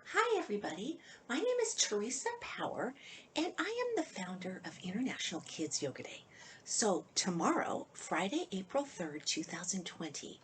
Hi, everybody. My name is Teresa Power, and I am the founder of International Kids Yoga Day. So, tomorrow, Friday, April 3rd, 2020,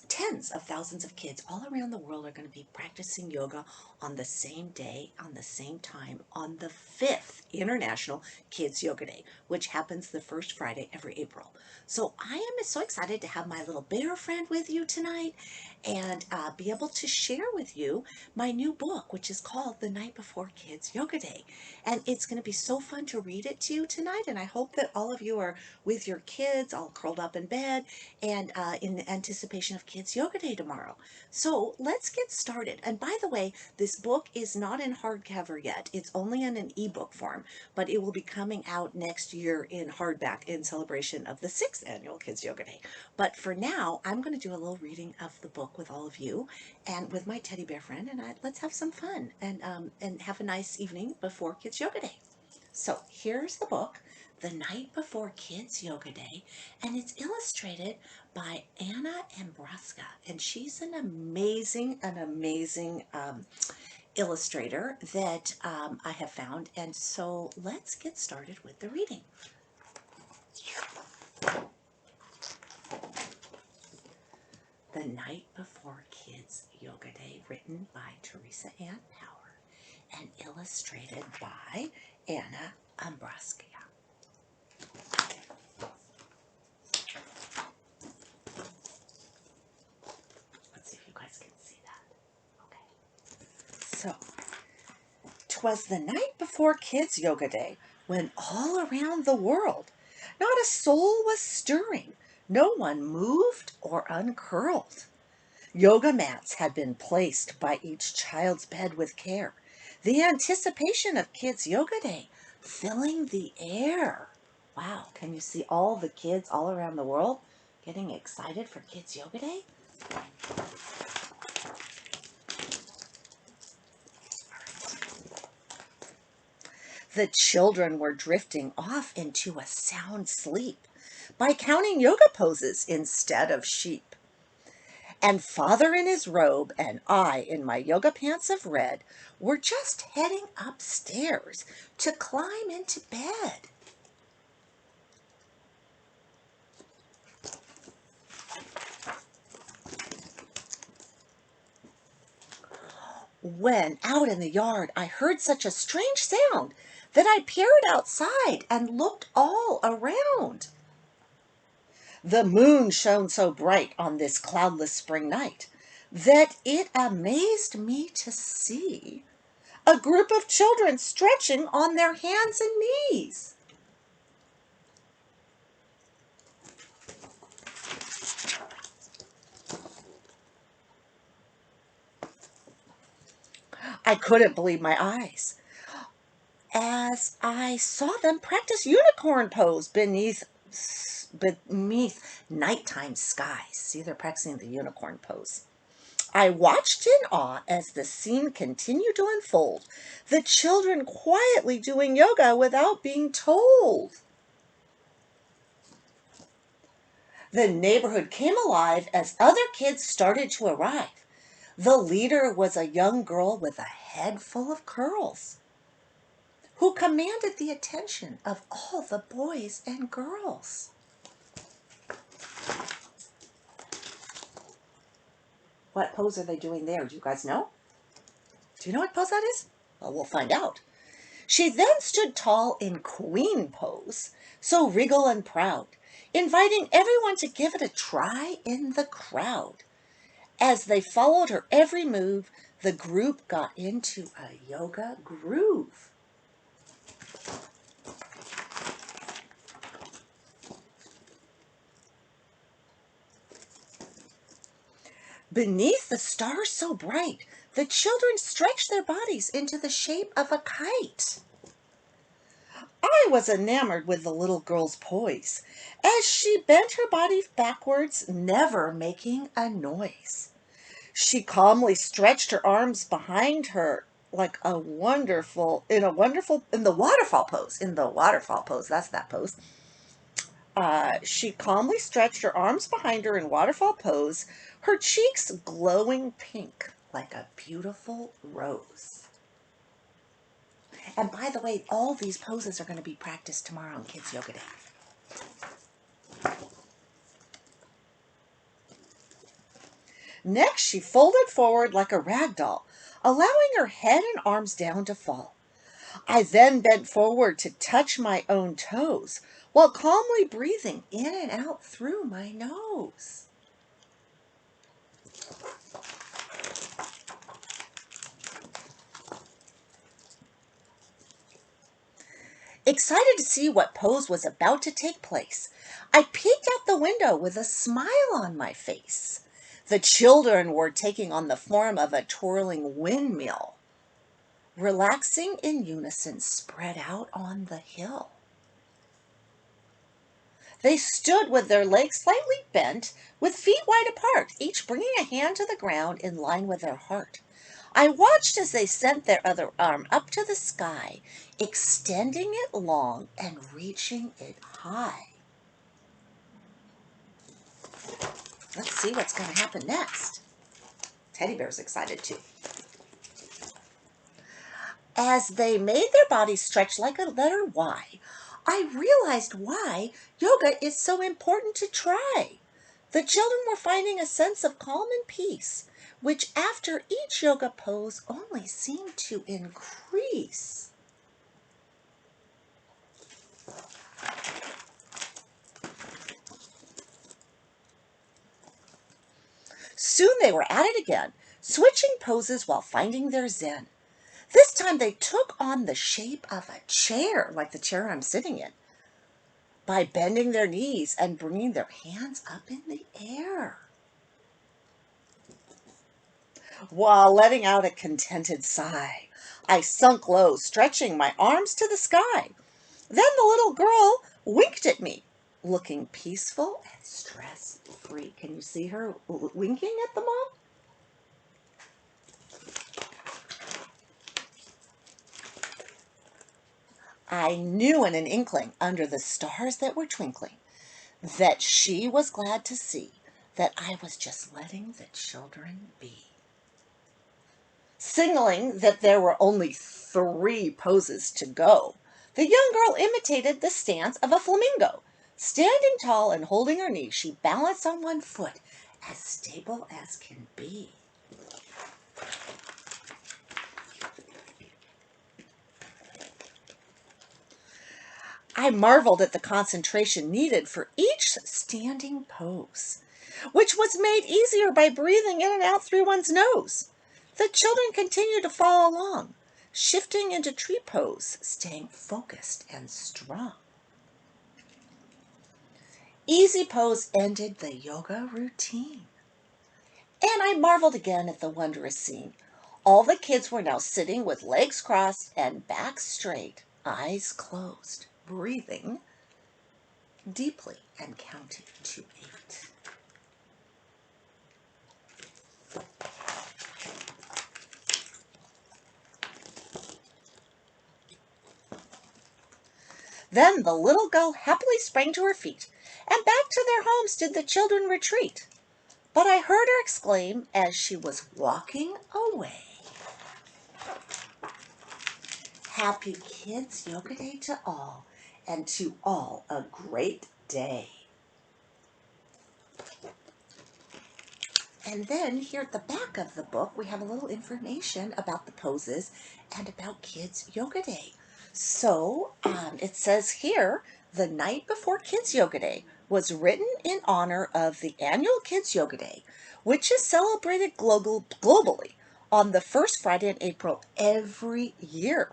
tens of thousands of kids all around the world are going to be practicing yoga on the same day, on the same time, on the 5th International Kids Yoga Day, which happens the first Friday every April. So, I am so excited to have my little bear friend with you tonight and be able to share with you my new book, which is called The Night Before Kids Yoga Day. And it's going to be so fun to read it to you tonight. And I hope that all of you are with your kids, all curled up in bed, and in anticipation of Kids Yoga Day tomorrow. So let's get started. And by the way, this book is not in hardcover yet. It's only in an ebook form, but it will be coming out next year in hardback in celebration of the 6th annual Kids Yoga Day. But for now, I'm going to do a little reading of the book with all of you and with my teddy bear friend, and let's have some fun and have a nice evening before Kids Yoga Day. So here's the book, The Night Before Kids Yoga Day, and it's illustrated by Anna Ambraska, and she's an amazing illustrator that I have found. And so let's get started with the reading. The Night Before Kids Yoga Day, written by Teresa Ann Power and illustrated by Anna Ambraska. Let's see if you guys can see that. Okay. So, 'twas the night before Kids Yoga Day, when all around the world not a soul was stirring, no one moved or uncurled. Yoga mats had been placed by each child's bed with care, the anticipation of Kids Yoga Day filling the air. Wow, can you see all the kids all around the world getting excited for Kids Yoga Day? The children were drifting off into a sound sleep by counting yoga poses instead of sheep. And father in his robe and I in my yoga pants of red were just heading upstairs to climb into bed. When out in the yard I heard such a strange sound that I peered outside and looked all around. The moon shone so bright on this cloudless spring night that it amazed me to see a group of children stretching on their hands and knees. I couldn't believe my eyes as I saw them practice unicorn pose beneath nighttime skies. See, they're practicing the unicorn pose. I watched in awe as the scene continued to unfold, the children quietly doing yoga without being told. The neighborhood came alive as other kids started to arrive. The leader was a young girl with a head full of curls, who commanded the attention of all the boys and girls. What pose are they doing there? Do you guys know? Do you know what pose that is? Well, we'll find out. She then stood tall in queen pose, so regal and proud, inviting everyone to give it a try in the crowd. As they followed her every move, the group got into a yoga groove. Beneath the stars so bright, the children stretched their bodies into the shape of a kite. I was enamored with the little girl's poise as she bent her body backwards, never making a noise. She calmly stretched her arms behind her like in the waterfall pose, that's that pose. She calmly stretched her arms behind her in waterfall pose, her cheeks glowing pink like a beautiful rose. And by the way, all these poses are going to be practiced tomorrow on Kids Yoga Day. Next, she folded forward like a rag doll, allowing her head and arms down to fall. I then bent forward to touch my own toes while calmly breathing in and out through my nose. Excited to see what pose was about to take place, I peeked out the window with a smile on my face. The children were taking on the form of a twirling windmill, relaxing in unison spread out on the hill. They stood with their legs slightly bent, with feet wide apart, each bringing a hand to the ground in line with their heart. I watched as they sent their other arm up to the sky, extending it long and reaching it high. Let's see what's going to happen next. Teddy Bear's excited too. As they made their bodies stretch like a letter Y, I realized why yoga is so important to try. The children were finding a sense of calm and peace, which after each yoga pose only seemed to increase. Soon they were at it again, switching poses while finding their zen. This time they took on the shape of a chair, like the chair I'm sitting in, by bending their knees and bringing their hands up in the air, while letting out a contented sigh. I sunk low, stretching my arms to the sky. Then the little girl winked at me, looking peaceful and stress-free. Can you see her winking at the mom? I knew in an inkling, under the stars that were twinkling, that she was glad to see that I was just letting the children be. Signaling that there were only 3 poses to go, the young girl imitated the stance of a flamingo. Standing tall and holding her knee, she balanced on one foot, as stable as can be. I marveled at the concentration needed for each standing pose, which was made easier by breathing in and out through one's nose. The children continued to follow along, shifting into tree pose, staying focused and strong. Easy pose ended the yoga routine. And I marveled again at the wondrous scene. All the kids were now sitting with legs crossed and backs straight, eyes closed, breathing deeply and counting to 8. Then the little girl happily sprang to her feet, and back to their homes did the children retreat. But I heard her exclaim as she was walking away, "Happy Kids Yoga Day to all, and to all a great day." And then here at the back of the book, we have a little information about the poses and about Kids Yoga Day. So it says here, the night before Kids Yoga Day was written in honor of the annual Kids Yoga Day, which is celebrated globally on the first Friday in April every year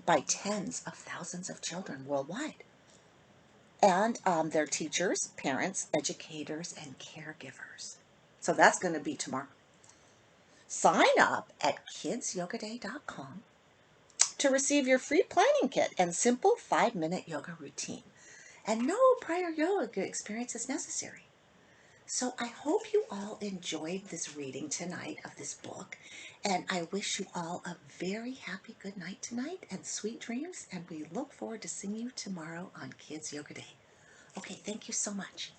by tens of thousands of children worldwide, and their teachers, parents, educators, and caregivers. So that's going to be tomorrow. Sign up at kidsyogaday.com to receive your free planning kit and simple 5-minute yoga routine. And no prior yoga experience is necessary. So I hope you all enjoyed this reading tonight of this book. And I wish you all a very happy good night tonight and sweet dreams. And we look forward to seeing you tomorrow on Kids Yoga Day. Okay, thank you so much.